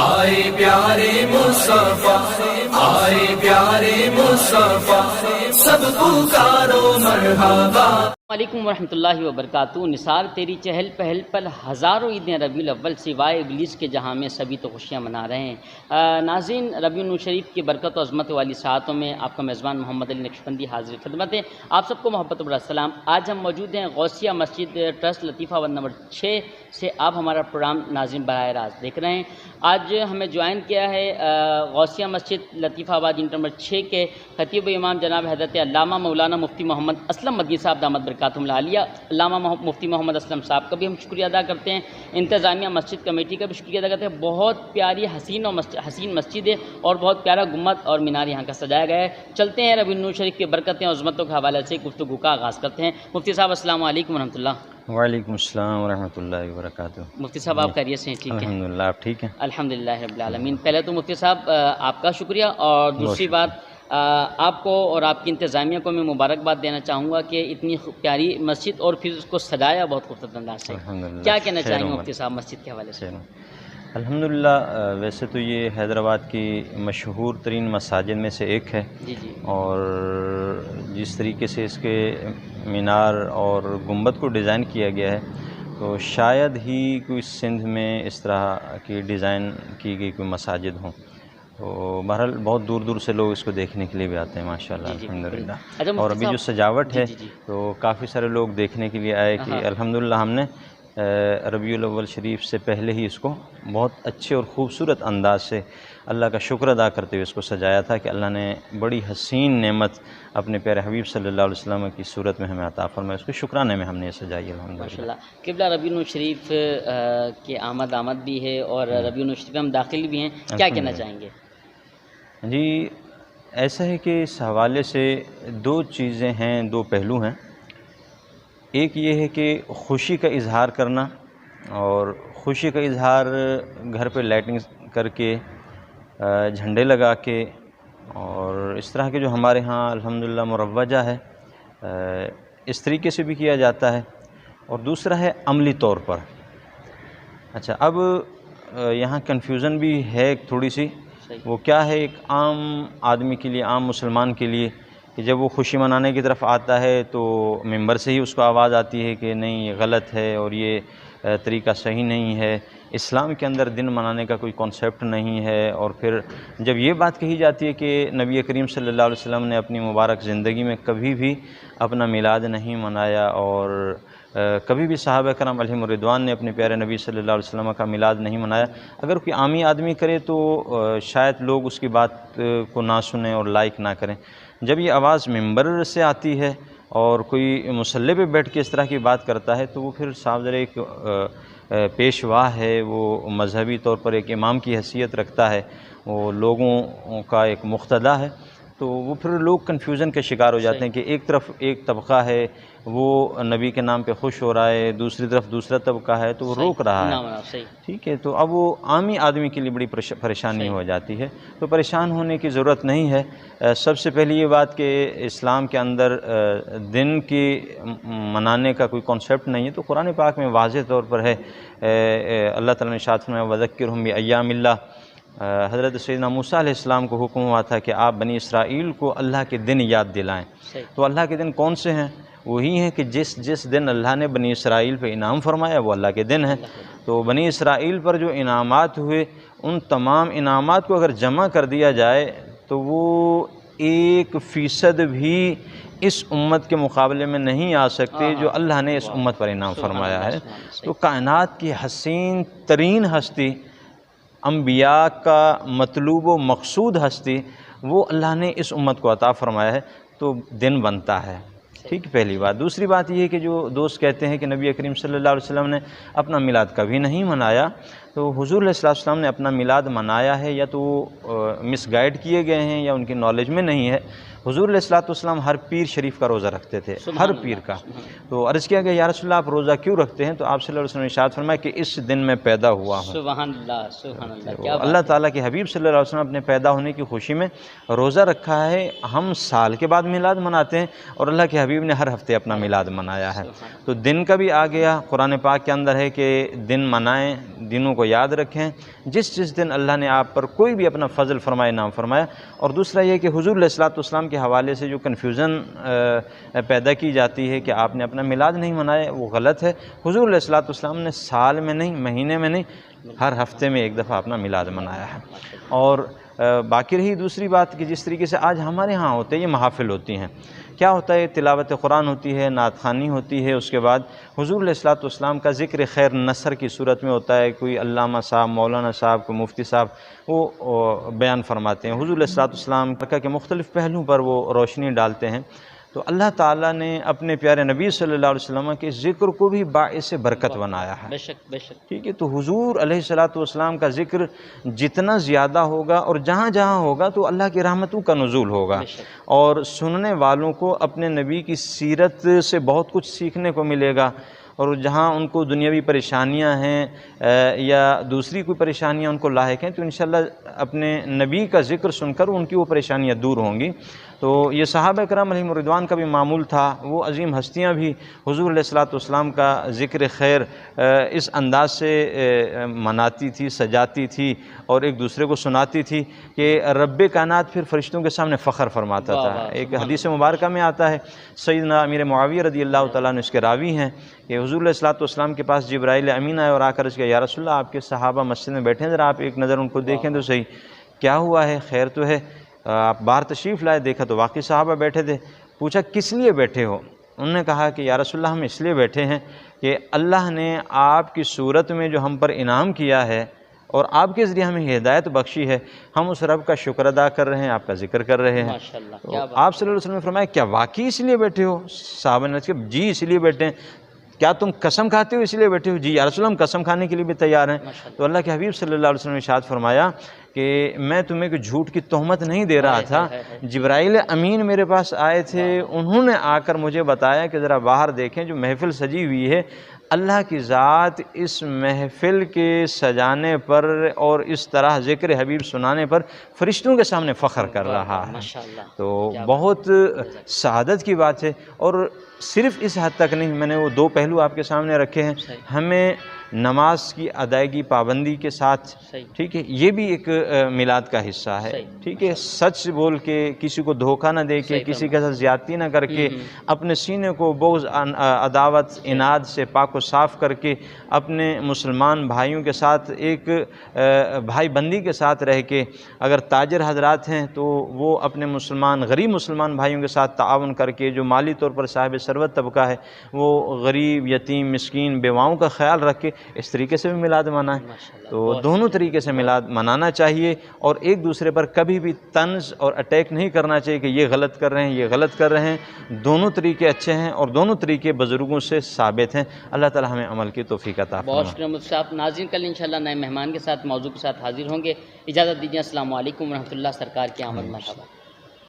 آئے پیارے مصطفیٰ، آئے پیارے مصطفیٰ، سب پکارو مرحبا۔ السلام علیکم ورحمۃ اللہ وبرکاتہ۔ نثار تیری چہل پہل پر ہزاروں عیدیں ربیع الاول سوائے ابلیس کے جہاں میں سبھی تو خوشیاں منا رہے ہیں۔ ناظرین، ربیع الشریف کی برکت و عظمت والی ساعتوں میں آپ کا میزبان محمد علی نقشبندی حاضر خدمت ہے۔ آپ سب کو محبت و بڑا سلام۔ آج ہم موجود ہیں غوثیہ مسجد ٹرسٹ لطیفہ ون نمبر 6 سے آپ ہمارا پروگرام ناظرین براہ راست دیکھ رہے ہیں۔ آج ہمیں جوائن کیا ہے غوثیہ مسجد لطیفہ آباد یونٹ نمبر 6 کے خطیب امام جناب حضرت علامہ مولانا مفتی محمد اسلم مدنی صاحب دامت برکاتہم العالیہ۔ علامہ مفتی محمد اسلم صاحب کا بھی ہم شکریہ ادا کرتے ہیں، انتظامیہ مسجد کمیٹی کا بھی شکریہ ادا کرتے ہیں۔ بہت پیاری حسین مسجد ہے اور بہت پیارا گنبد اور مینار یہاں کا سجایا گیا ہے۔ چلتے ہیں ربیع الشریف کی برکتیں اور عظمتوں کے حوالے سے گفتگو کا آغاز کرتے ہیں۔ مفتی صاحب السلام علیکم ورحمۃ اللہ۔ وعلیکم السلام ورحمۃ اللہ وبرکاتہ۔ مفتی صاحب آپ خیریت سے ہیں؟ ٹھیک ہے الحمدللہ، آپ ٹھیک ہیں؟ الحمدللہ رب العالمین۔ پہلے تو مفتی صاحب آپ کا شکریہ، اور دوسری بات آپ کو اور آپ کی انتظامیہ کو میں مبارکباد دینا چاہوں گا کہ اتنی پیاری مسجد اور پھر اس کو سجایا بہت خوبصورت انداز سے۔ کیا کہنا چاہیں گے مفتی صاحب مسجد کے حوالے سے؟ الحمدللہ، ویسے تو یہ حیدرآباد کی مشہور ترین مساجد میں سے ایک ہے، جی جی، اور جس طریقے سے اس کے مینار اور گنبد کو ڈیزائن کیا گیا ہے تو شاید ہی کوئی سندھ میں اس طرح کی ڈیزائن کی گئی کوئی مساجد ہوں۔ تو بہرحال بہت دور دور سے لوگ اس کو دیکھنے کے لیے بھی آتے ہیں ماشاءاللہ، الحمدللہ۔ اور ابھی جو سجاوٹ ہے تو کافی سارے لوگ دیکھنے کے لیے آئے کہ الحمدللہ ہم نے ربیع الاول شریف سے پہلے ہی اس کو بہت اچھے اور خوبصورت انداز سے اللہ کا شکر ادا کرتے ہوئے اس کو سجایا تھا کہ اللہ نے بڑی حسین نعمت اپنے پیارے حبیب صلی اللہ علیہ وسلم کی صورت میں ہمیں عطا فرمایا، اس کو شکرانے میں ہم نے یہ سجائی الحمدللہ۔ ماشاءاللہ۔ قبلہ ربیع الشریف کے آمد بھی ہے اور ربیع الشریف میں ہم داخل بھی ہیں، کیا کہنا چاہیں گے؟ جی، ایسا ہے کہ اس حوالے سے دو چیزیں ہیں، دو پہلو ہیں۔ ایک یہ ہے کہ خوشی کا اظہار کرنا، اور خوشی کا اظہار گھر پہ لائٹنگ کر کے، جھنڈے لگا کے، اور اس طرح کے جو ہمارے ہاں الحمدللہ مروجہ ہے اس طریقے سے بھی کیا جاتا ہے۔ اور دوسرا ہے عملی طور پر۔ اچھا، اب یہاں کنفیوژن بھی ہے تھوڑی سی، وہ کیا ہے، ایک عام آدمی کے لیے، عام مسلمان کے لیے، کہ جب وہ خوشی منانے کی طرف آتا ہے تو ممبر سے ہی اس کو آواز آتی ہے کہ نہیں یہ غلط ہے اور یہ طریقہ صحیح نہیں ہے، اسلام کے اندر دن منانے کا کوئی کانسیپٹ نہیں ہے۔ اور پھر جب یہ بات کہی جاتی ہے کہ نبی کریم صلی اللہ علیہ وسلم نے اپنی مبارک زندگی میں کبھی بھی اپنا میلاد نہیں منایا، اور کبھی بھی صحابہ کرام علیہم الرضوان نے اپنے پیارے نبی صلی اللہ علیہ وسلم کا میلاد نہیں منایا، اگر کوئی عامی آدمی کرے تو شاید لوگ اس کی بات کو نہ سنیں اور لائک نہ کریں۔ جب یہ آواز ممبر سے آتی ہے اور کوئی مصلی پہ بیٹھ کے اس طرح کی بات کرتا ہے تو وہ پھر صاحب ذرا ایک پیشوا ہے، وہ مذہبی طور پر ایک امام کی حیثیت رکھتا ہے، وہ لوگوں کا ایک مقتدا ہے، تو وہ پھر لوگ کنفیوژن کے شکار ہو جاتے ہیں کہ ایک طرف ایک طبقہ ہے وہ نبی کے نام پہ خوش ہو رہا ہے، دوسری طرف دوسرا طبقہ ہے تو وہ روک رہا ہے، ٹھیک ہے، تو اب وہ عامی آدمی کے لیے بڑی پریشانی ہو جاتی ہے۔ تو پریشان ہونے کی ضرورت نہیں ہے۔ سب سے پہلی یہ بات کہ اسلام کے اندر دن کی منانے کا کوئی کانسیپٹ نہیں ہے، تو قرآن پاک میں واضح طور پر ہے، اللہ تعالیٰ نے ارشاد فرمایا وَذَكِّرْهُمْ بِأَيَّامِ اللَّهِ۔ حضرت سیدنا موسیٰ علیہ السلام کو حکم ہوا تھا کہ آپ بنی اسرائیل کو اللہ کے دن یاد دلائیں۔ تو اللہ کے دن کون سے ہیں؟ وہی ہیں کہ جس دن اللہ نے بنی اسرائیل پہ انعام فرمایا وہ اللہ کے دن ہیں۔ تو بنی اسرائیل پر جو انعامات ہوئے، ان تمام انعامات کو اگر جمع کر دیا جائے تو وہ 1% بھی اس امت کے مقابلے میں نہیں آ سکتے جو اللہ نے اس امت پر انعام فرمایا ہے۔ تو کائنات کی حسین ترین ہستی، انبیاء کا مطلوب و مقصود ہستی، وہ اللہ نے اس امت کو عطا فرمایا ہے، تو دن بنتا ہے، ٹھیک، پہلی بات۔ دوسری بات یہ ہے کہ جو دوست کہتے ہیں کہ نبی کریم صلی اللہ علیہ وسلم نے اپنا میلاد کبھی نہیں منایا، تو حضور علیہ السلام نے اپنا میلاد منایا ہے، یا تو وہ مس گائیڈ کیے گئے ہیں یا ان کی نالج میں نہیں ہے۔ حضور علیہ السلام ہر پیر شریف کا روزہ رکھتے تھے، ہر پیر کا۔ تو عرض کیا کہ یا رسول اللہ آپ روزہ کیوں رکھتے ہیں؟ تو آپ صلی اللہ علیہ وسلم نے ارشاد فرمایا کہ اس دن میں پیدا ہوا ہوں۔ سبحان اللہ، سبحان اللہ، کیا اللہ تعالیٰ کے حبیب صلی اللہ علیہ وسلم اپنے پیدا ہونے کی خوشی میں روزہ رکھا ہے۔ ہم سال کے بعد میلاد مناتے ہیں اور اللہ کے حبیب نے ہر ہفتے اپنا میلاد منایا ہے۔ تو دن کا بھی آ گیا، قرآن پاک کے اندر ہے کہ دن منائیں، دنوں کو یاد رکھیں جس دن اللہ نے آپ پر کوئی بھی اپنا فضل فرمائے نام فرمایا. اور دوسرا یہ کہ حضور علیہ الصلوۃ والسلام کے حوالے سے جو کنفیوژن پیدا کی جاتی ہے کہ آپ نے اپنا میلاد نہیں منایا، وہ غلط ہے. حضور علیہ الصلوۃ والسلام نے سال میں نہیں، مہینے میں نہیں، ہر ہفتے میں ایک دفعہ اپنا میلاد منایا ہے. اور باقی رہی دوسری بات کہ جس طریقے سے آج ہمارے ہاں ہوتے ہیں، یہ محافل ہوتی ہیں. کیا ہوتا ہے؟ تلاوت قرآن ہوتی ہے، نعت خوانی ہوتی ہے، اس کے بعد حضور علیہ الصلوۃ والسلام کا ذکر خیر نثر کی صورت میں ہوتا ہے. کوئی علامہ صاحب، مولانا صاحب، کوئی مفتی صاحب وہ بیان فرماتے ہیں. حضور علیہ الصلوۃ والسلام کے مختلف پہلوؤں پر وہ روشنی ڈالتے ہیں. تو اللہ تعالیٰ نے اپنے پیارے نبی صلی اللہ علیہ وسلم کے ذکر کو بھی باعث برکت بنایا ہے. بے شک بے شک. ٹھیک ہے، تو حضور علیہ الصلوۃ والسلام کا ذکر جتنا زیادہ ہوگا اور جہاں جہاں ہوگا تو اللہ کی رحمتوں کا نزول ہوگا، اور سننے والوں کو اپنے نبی کی سیرت سے بہت کچھ سیکھنے کو ملے گا. اور جہاں ان کو دنیاوی پریشانیاں ہیں یا دوسری کوئی پریشانیاں ان کو لاحق ہیں، تو انشاءاللہ اپنے نبی کا ذکر سن کر ان کی وہ پریشانیاں دور ہوں گی. تو یہ صحابہ کرام علیہم الرضوان کا بھی معمول تھا. وہ عظیم ہستیاں بھی حضور علیہ الصلوۃ والسلام کا ذکر خیر اس انداز سے مناتی تھی، سجاتی تھی اور ایک دوسرے کو سناتی تھی کہ رب کائنات پھر فرشتوں کے سامنے فخر فرماتا تھا. ایک حدیث مبارکہ میں آتا ہے، سیدنا امیر معاویہ رضی اللہ تعالیٰ عنہ اس کے راوی ہیں، کہ حضور علیہ الصلوۃ والسلام کے پاس جبرائیل امین آئے اور آ کر اس کے یا رسول اللہ آپ کے صحابہ مسجد میں بیٹھے ہیں، ذرا آپ ایک نظر ان کو دیکھیں تو صحیح، کیا ہوا ہے، خیر تو ہے؟ آپ باہر تشریف لائے، دیکھا تو واقعی صحابہ بیٹھے تھے. پوچھا کس لیے بیٹھے ہو؟ انہوں نے کہا کہ یا رسول اللہ ہم اس لیے بیٹھے ہیں کہ اللہ نے آپ کی صورت میں جو ہم پر انعام کیا ہے اور آپ کے ذریعے ہمیں ہدایت بخشی ہے، ہم اس رب کا شکر ادا کر رہے ہیں، آپ کا ذکر کر رہے ہیں. آپ صلی اللہ علیہ وسلم نے فرمایا کیا واقعی اس لیے بیٹھے ہو؟ صحابہ نے کہا جی اس لیے بیٹھے ہیں. کیا تم قسم کھاتے ہو اس لیے بیٹھے ہو؟ جی یا رسول اللہ ہم قسم کھانے کے لیے بھی تیار ہیں. تو اللہ کے حبیب صلی اللہ علیہ وسلم نے ارشاد فرمایا کہ میں تمہیں کوئی جھوٹ کی تہمت نہیں دے رہا تھا، جبرائیل امین میرے پاس آئے تھے، انہوں نے آ کر مجھے بتایا کہ ذرا باہر دیکھیں جو محفل سجی ہوئی ہے، اللہ کی ذات اس محفل کے سجانے پر اور اس طرح ذکر حبیب سنانے پر فرشتوں کے سامنے فخر کر رہا ہے. تو بہت سعادت کی بات ہے. اور صرف اس حد تک نہیں، میں نے وہ دو پہلو آپ کے سامنے رکھے ہیں. ہمیں نماز کی ادائیگی پابندی کے ساتھ، ٹھیک ہے، یہ بھی ایک میلاد کا حصہ ہے. ٹھیک ہے، سچ بول کے، کسی کو دھوکہ نہ دے کے، کسی کے ساتھ زیادتی نہ کر کے، اپنے سینے کو بغض، عداوت، عناد سے پاک و صاف کر کے، اپنے مسلمان بھائیوں کے ساتھ ایک بھائی بندی کے ساتھ رہ کے، اگر تاجر حضرات ہیں تو وہ اپنے غریب مسلمان بھائیوں کے ساتھ تعاون کر کے، جو مالی طور پر صاحب ثروت طبقہ ہے وہ غریب، یتیم، مسکین، بیواؤں کا خیال رکھ کے اس طریقے سے بھی میلاد منائیں. تو دونوں طریقے سے میلاد منانا چاہیے، اور ایک دوسرے پر کبھی بھی طنز اور اٹیک نہیں کرنا چاہیے کہ یہ غلط کر رہے ہیں، یہ غلط کر رہے ہیں. دونوں طریقے اچھے ہیں اور دونوں طریقے بزرگوں سے ثابت ہیں. اللہ تعالی ہمیں عمل کی توفیق عطا فرمائے. بہت شکریہ مفتی صاحب. ناظرین کل انشاءاللہ نئے مہمان کے ساتھ، موضوع کے ساتھ حاضر ہوں گے. اجازت دیجیے. السلام علیکم ورحمۃ اللہ. سرکار کی آمد مرحبا.